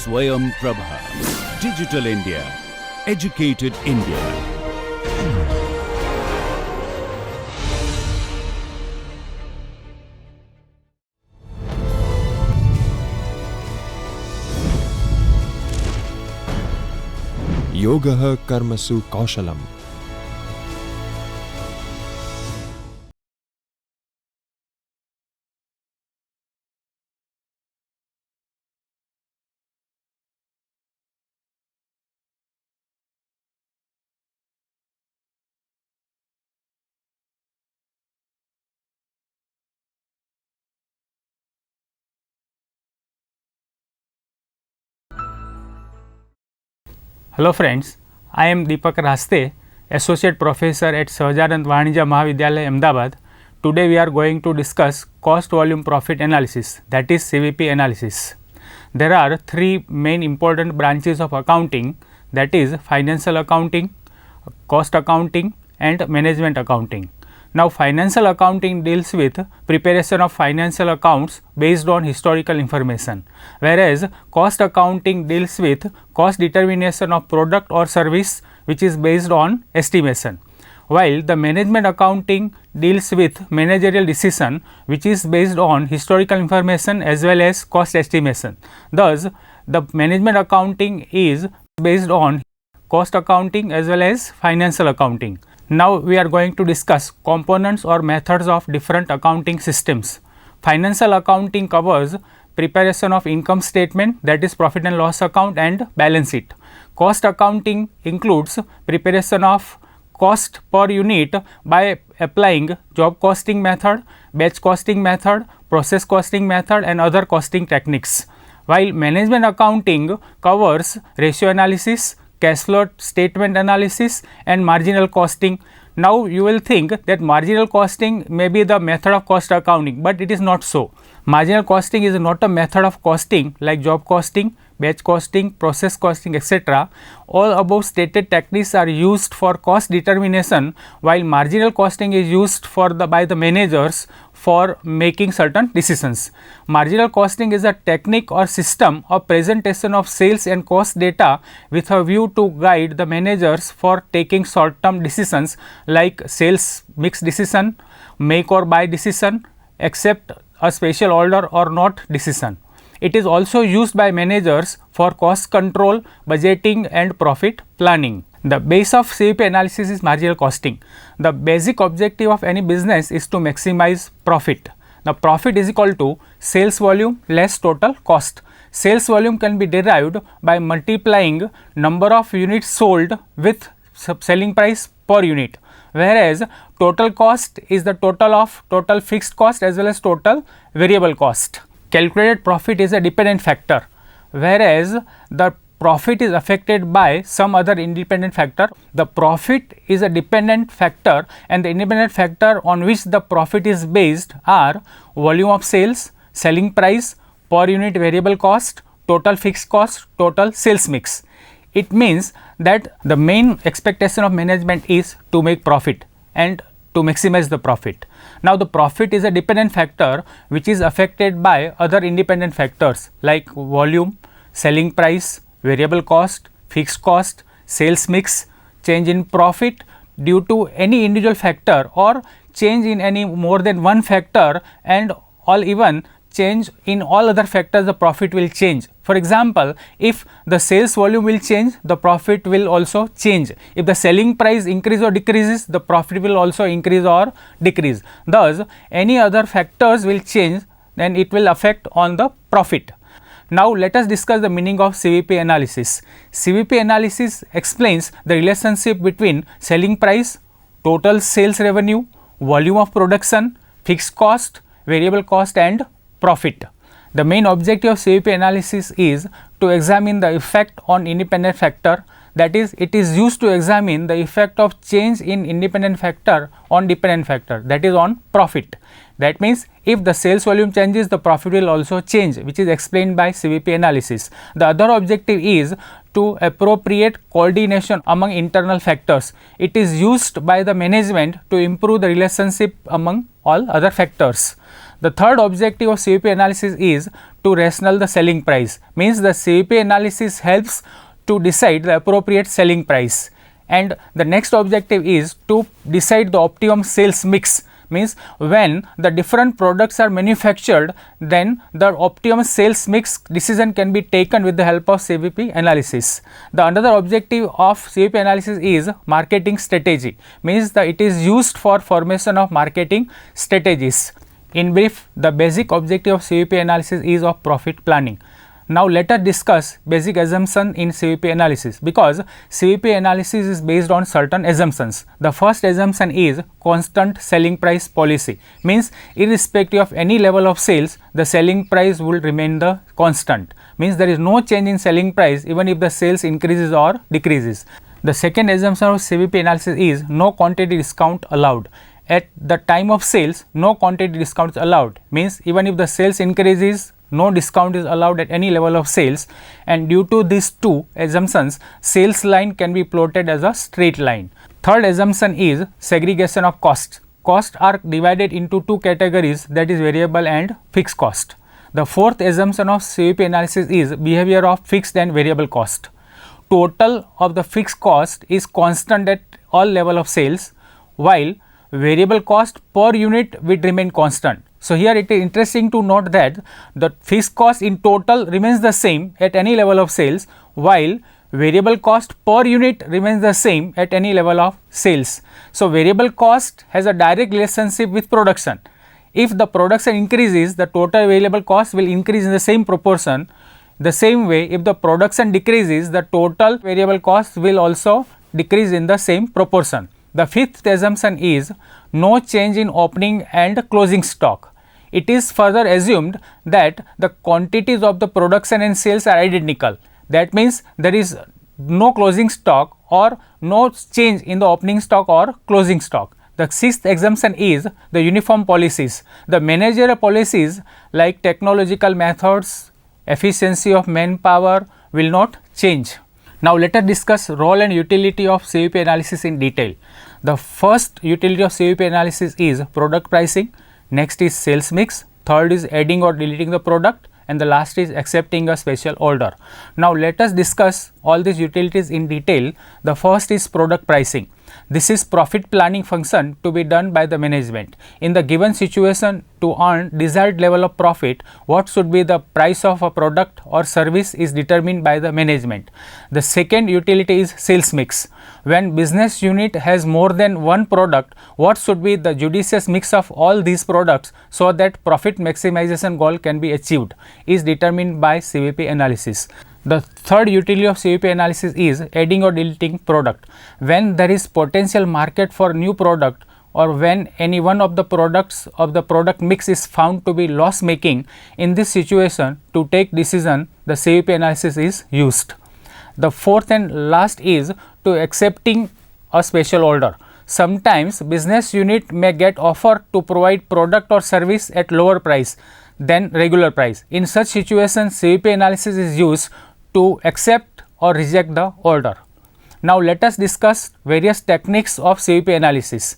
Swayam Prabha. Digital India. Educated India. योगः कर्मसु कौशलम्. Hello friends, I am Deepak Raste, Associate Professor at Sahajanand Vanija Mahavidyalaya, Ahmedabad. Today we are going to discuss cost volume profit analysis, that is CVP analysis. There are three main important branches of accounting, that is financial accounting, cost accounting and management accounting. Now financial accounting deals with preparation of financial accounts based on historical information, whereas cost accounting deals with cost determination of product or service which is based on estimation, while the management accounting deals with managerial decision which is based on historical information as well as cost estimation. Thus, the management accounting is based on cost accounting as well as financial accounting. Now we are going to discuss components or methods of different accounting systems. Financial accounting covers preparation of income statement, that is profit and loss account and balance sheet. Cost accounting includes preparation of cost per unit by applying job costing method, batch costing method, process costing method and other costing techniques. While management accounting covers ratio analysis, cash flow statement analysis and marginal costing. Now you will think that marginal costing may be the method of cost accounting, but it is not so. Marginal costing is not a method of costing like job costing, batch costing, process costing, etc. All above stated techniques are used for cost determination, while marginal costing is used by the managers for making certain decisions. Marginal costing is a technique or system of presentation of sales and cost data with a view to guide the managers for taking short term decisions like sales mix decision, make or buy decision, accept a special order or not decision. It is also used by managers for cost control, budgeting and profit planning. The base of CVP analysis is marginal costing. The basic objective of any business is to maximize profit. The profit is equal to sales volume less total cost. Sales volume can be derived by multiplying number of units sold with selling price per unit, whereas total cost is the total of total fixed cost as well as total variable cost. Calculated profit is a dependent factor, whereas the profit is affected by some other independent factor. The profit is a dependent factor and the independent factor on which the profit is based are volume of sales, selling price, per unit variable cost, total fixed cost, total sales mix. It means that the main expectation of management is to make profit and to maximize the profit. Now the profit is a dependent factor which is affected by other independent factors like volume, selling price, variable cost, fixed cost, sales mix, change in profit due to any individual factor or change in any more than one factor, and all even change in all other factors the profit will change. For example, if the sales volume will change, the profit will also change. If the selling price increase or decreases, the profit will also increase or decrease. Thus, any other factors will change, then it will affect on the profit. Now let us discuss the meaning of CVP analysis. CVP analysis explains the relationship between selling price, total sales revenue, volume of production, fixed cost, variable cost and profit. The main objective of CVP analysis is to examine the effect on independent factor, that is, it is used to examine the effect of change in independent factor on dependent factor, that is on profit. That means if the sales volume changes, the profit will also change, which is explained by CVP analysis. The other objective is to appropriate coordination among internal factors. It is used by the management to improve the relationship among all other factors. The third objective of CVP analysis is to rational the selling price. Means the CVP analysis helps to decide the appropriate selling price. And the next objective is to decide the optimum sales mix. Means when the different products are manufactured, then the optimum sales mix decision can be taken with the help of CVP analysis. The another objective of CVP analysis is marketing strategy. Means that it is used for formation of marketing strategies. In brief, the basic objective of CVP analysis is of profit planning. Now let us discuss basic assumption in CVP analysis, because CVP analysis is based on certain assumptions. The first assumption is constant selling price policy. Means irrespective of any level of sales, the selling price will remain the constant. Means there is no change in selling price even if the sales increases or decreases. The second assumption of CVP analysis is no quantity discount allowed. At the time of sales, no quantity discount is allowed. Means even if the sales increases, no discount is allowed at any level of sales, and due to these two assumptions, sales line can be plotted as a straight line. Third assumption is segregation of costs. Costs are divided into two categories, that is variable and fixed cost. The fourth assumption of CVP analysis is behavior of fixed and variable cost. Total of the fixed cost is constant at all level of sales, while variable cost per unit will remain constant. So here it is interesting to note that the fixed cost in total remains the same at any level of sales, while variable cost per unit remains the same at any level of sales. So variable cost has a direct relationship with production. If the production increases, the total variable cost will increase in the same proportion. The same way, if the production decreases, the total variable cost will also decrease in the same proportion. The fifth assumption is no change in opening and closing stock. It is further assumed that the quantities of the production and sales are identical. That means there is no closing stock or no change in the opening stock or closing stock. The sixth assumption is the uniform policies. The managerial policies like technological methods, efficiency of manpower will not change. Now let us discuss role and utility of CVP analysis in detail. The first utility of CVP analysis is product pricing. Next is sales mix, third is adding or deleting the product, and the last is accepting a special order. Now let us discuss all these utilities in detail. The first is product pricing. This is profit planning function to be done by the management. In the given situation, to earn desired level of profit, what should be the price of a product or service is determined by the management. The second utility is sales mix. When business unit has more than one product, what should be the judicious mix of all these products so that profit maximization goal can be achieved is determined by CVP analysis. The third utility of CVP analysis is adding or deleting product. When there is potential market for new product, or when any one of the products of the product mix is found to be loss making, in this situation to take decision, the CVP analysis is used. The fourth and last is to accepting a special order. Sometimes business unit may get offer to provide product or service at lower price than regular price. In such situation, CVP analysis is used to accept or reject the order. Now let us discuss various techniques of CVP analysis.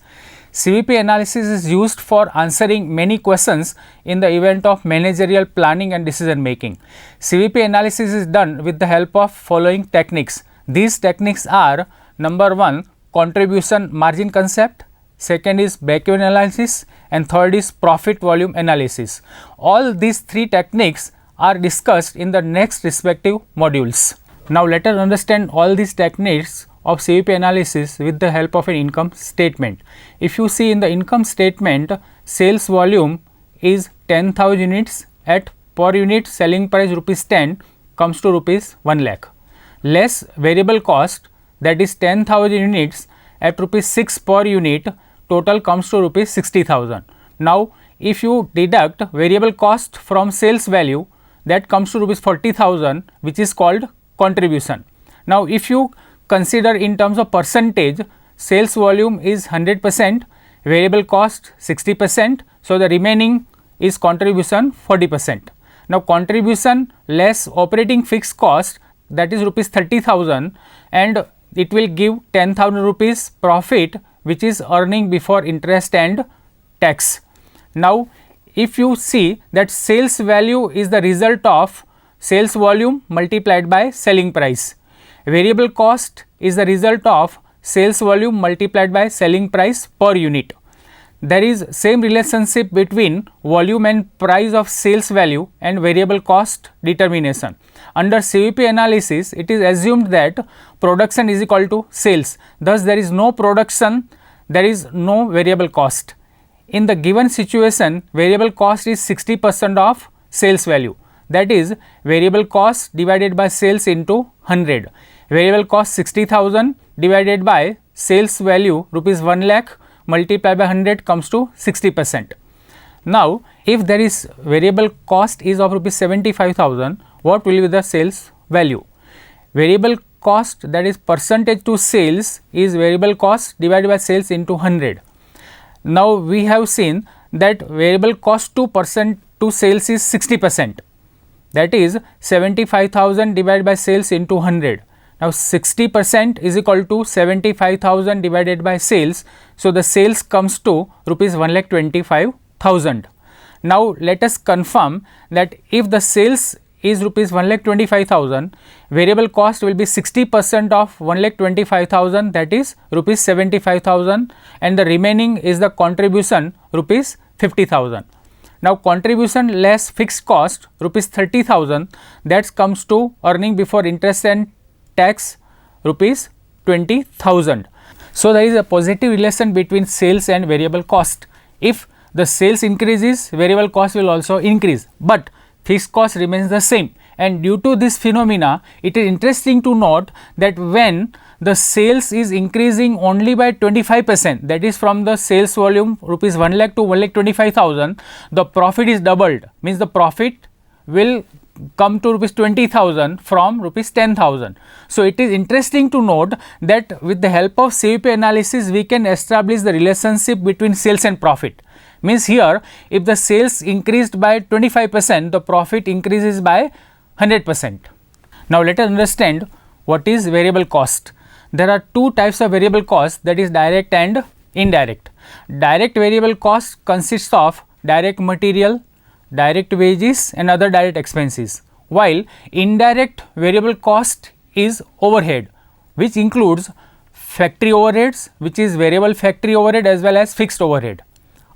CVP analysis is used for answering many questions in the event of managerial planning and decision making. CVP analysis is done with the help of following techniques. These techniques are: number 1, contribution margin concept, second is break-even analysis, and third is profit volume analysis. All these three techniques are discussed in the next respective modules. Now let us understand all these techniques of CVP analysis with the help of an income statement. If you see in the income statement, sales volume is 10,000 units at per unit selling price rupees 10 comes to rupees 1 lakh. Less variable cost, that is 10,000 units at rupees 6 per unit, total comes to rupees 60,000. Now if you deduct variable cost from sales value, that comes to rupees 40,000, which is called contribution. Now if you consider in terms of percentage, sales volume is 100%, variable cost 60%, so the remaining is contribution 40%. Now contribution less operating fixed cost, that is rupees 30,000, and it will give 10,000 rupees profit, which is earning before interest and tax. Now if you see that sales value is the result of sales volume multiplied by selling price, variable cost is the result of sales volume multiplied by selling price per unit. There is same relationship between volume and price of sales value and variable cost determination. Under CVP analysis, it is assumed that production is equal to sales. Thus, there is no production, there is no variable cost. In the given situation, variable cost is 60% of sales value. That is variable cost divided by sales into 100. Variable cost 60,000 divided by sales value rupees 1 lakh multiplied by 100 comes to 60%. Now, if there is variable cost is of rupees 75,000, what will be the sales value? Variable cost, that is percentage to sales, is variable cost divided by sales into 100. Now, we have seen that variable cost to percent to sales is 60%, that is 75,000 divided by sales into 100. Now, 60% is equal to 75,000 divided by sales. So, the sales comes to rupees 1,25,000. Now, let us confirm that if the sales is rupees 1,25,000, variable cost will be 60% of 1,25,000, that is rupees 75,000, and the remaining is the contribution rupees 50,000. Now, contribution less fixed cost rupees 30,000, that comes to earning before interest and tax rupees 20,000. So, there is a positive relation between sales and variable cost. If the sales increases, variable cost will also increase, but fixed cost remains the same. And due to this phenomena, it is interesting to note that when the sales is increasing only by 25%, that is from the sales volume rupees 1 lakh to 1,25,000, the profit is doubled, means the profit will come to rupees 20,000 from rupees 10,000. So, it is interesting to note that with the help of CVP analysis, we can establish the relationship between sales and profit. Means here, if the sales increased by 25%, the profit increases by 100%. Now, let us understand what is variable cost. There are two types of variable cost, that is direct and indirect. Direct variable cost consists of direct material, direct wages and other direct expenses, while indirect variable cost is overhead, which includes factory overheads, which is variable factory overhead as well as fixed overhead.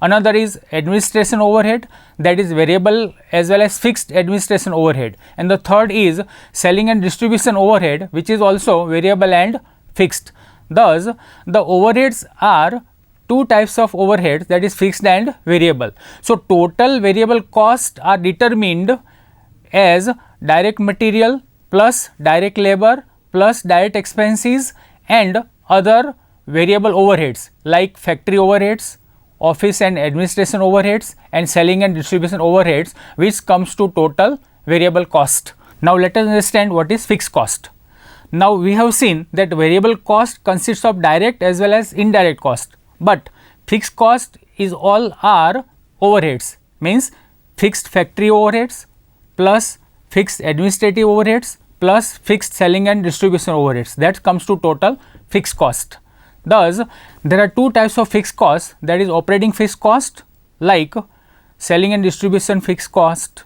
Another is administration overhead, that is variable as well as fixed administration overhead, and the third is selling and distribution overhead, which is also variable and fixed. Thus, the overheads are two types of overheads, that is fixed and variable. So, total variable costs are determined as direct material plus direct labor plus direct expenses and other variable overheads like factory overheads, office and administration overheads and selling and distribution overheads, which comes to total variable cost. Now, let us understand what is fixed cost. Now, we have seen that variable cost consists of direct as well as indirect cost, but fixed cost is all are overheads, means fixed factory overheads plus fixed administrative overheads plus fixed selling and distribution overheads, that comes to total fixed cost. Thus, there are two types of fixed cost, that is operating fixed cost like selling and distribution fixed cost,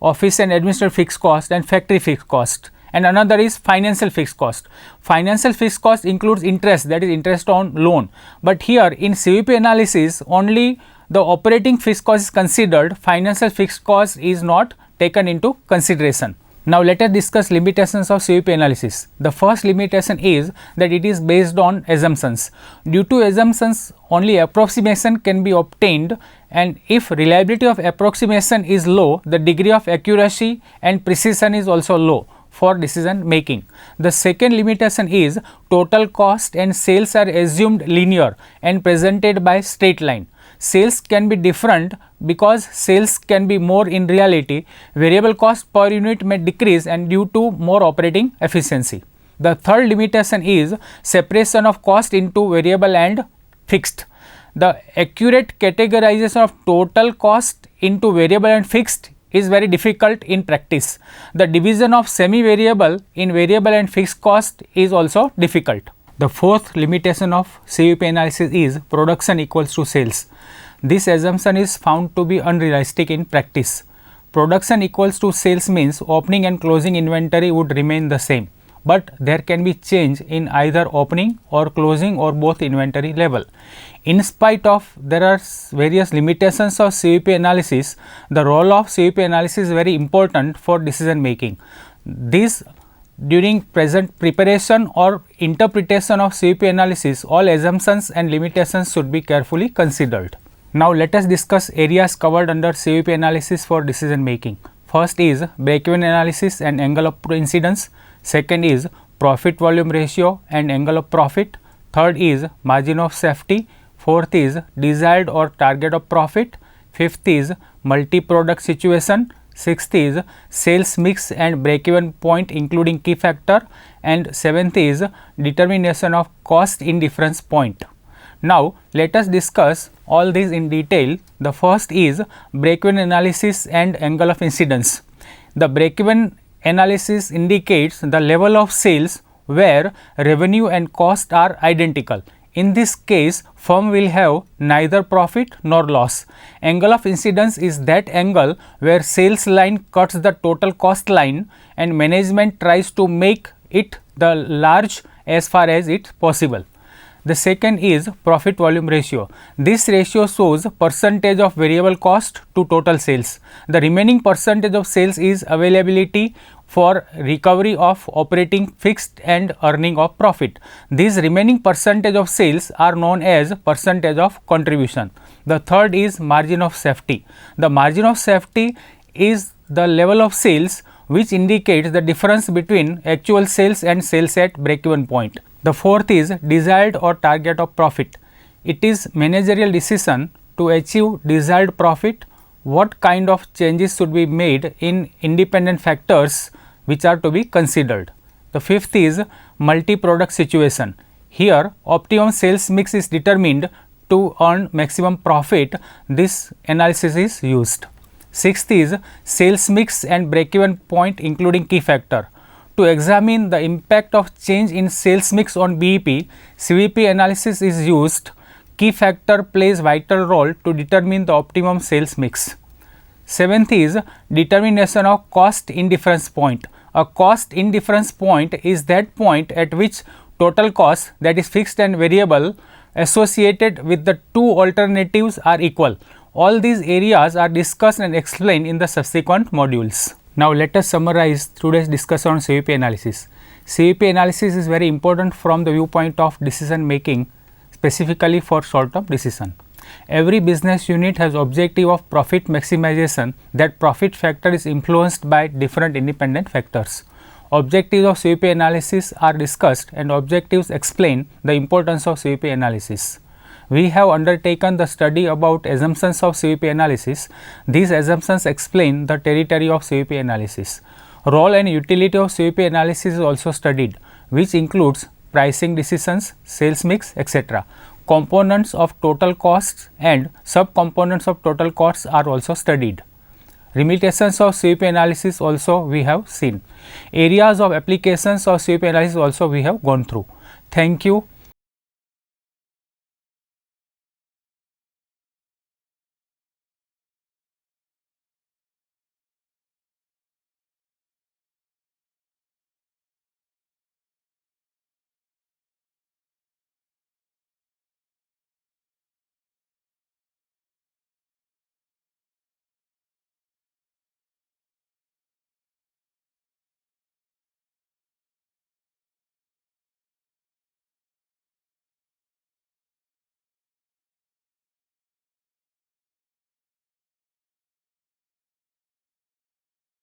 office and administrative fixed cost and factory fixed cost, and another is financial fixed cost. Financial fixed cost includes interest, that is interest on loan, but here in CVP analysis only the operating fixed cost is considered, financial fixed cost is not taken into consideration. Now, let us discuss limitations of CVP analysis. The first limitation is that it is based on assumptions. Due to assumptions, only approximation can be obtained, and if reliability of approximation is low, the degree of accuracy and precision is also low for decision making. The second limitation is total cost and sales are assumed linear and presented by straight line. Sales can be different because sales can be more in reality. Variable cost per unit may decrease and due to more operating efficiency. The third limitation is separation of cost into variable and fixed. The accurate categorization of total cost into variable and fixed is very difficult in practice. The division of semi-variable in variable and fixed cost is also difficult. The fourth limitation of CVP analysis is production equals to sales. This assumption is found to be unrealistic in practice. Production equals to sales means opening and closing inventory would remain the same, but there can be change in either opening or closing or both inventory level. In spite of there are various limitations of CVP analysis, the role of CVP analysis is very important for decision making. This during present preparation or interpretation of CVP analysis, all assumptions and limitations should be carefully considered. Now, let us discuss areas covered under CVP analysis for decision making. First is break-even analysis and angle of incidence. Second is profit volume ratio and angle of profit. Third is margin of safety. Fourth is desired or target of profit. Fifth is multi-product situation. Sixth is sales mix and break-even point including key factor. And seventh is determination of cost indifference point. Now, let us discuss all these in detail. The first is break-even analysis and angle of incidence. The break-even analysis indicates the level of sales where revenue and cost are identical. In this case, firm will have neither profit nor loss. Angle of incidence is that angle where sales line cuts the total cost line and management tries to make it the large as far as it possible. The second is profit volume ratio. This ratio shows percentage of variable cost to total sales. The remaining percentage of sales is availability for recovery of operating fixed and earning of profit. These remaining percentage of sales are known as percentage of contribution. The third is margin of safety. The margin of safety is the level of sales which indicates the difference between actual sales and sales at break-even point. The fourth is desired or target of profit. It is managerial decision to achieve desired profit, what kind of changes should be made in independent factors which are to be considered. The fifth is multi-product situation. Here optimum sales mix is determined to earn maximum profit. This analysis is used. Sixth is sales mix and break-even point including key factor. To examine the impact of change in sales mix on BEP, CVP analysis is used. Key factor plays vital role to determine the optimum sales mix. Seventh is determination of cost indifference point. A cost indifference point is that point at which total cost, that is fixed and variable, associated with the two alternatives are equal. All these areas are discussed and explained in the subsequent modules. Now, let us summarize today's discussion on CVP analysis. CVP analysis is very important from the viewpoint of decision making, specifically for short-term decision. Every business unit has objective of profit maximization. That profit factor is influenced by different independent factors. Objectives of CVP analysis are discussed and objectives explain the importance of CVP analysis. We have undertaken the study about assumptions of CVP analysis. These assumptions explain the territory of CVP analysis. Role and utility of CVP analysis is also studied, which includes pricing decisions, sales mix, etc. Components of total costs and subcomponents of total costs are also studied. Limitations of CVP analysis also we have seen. Areas of applications of CVP analysis also we have gone through. Thank you.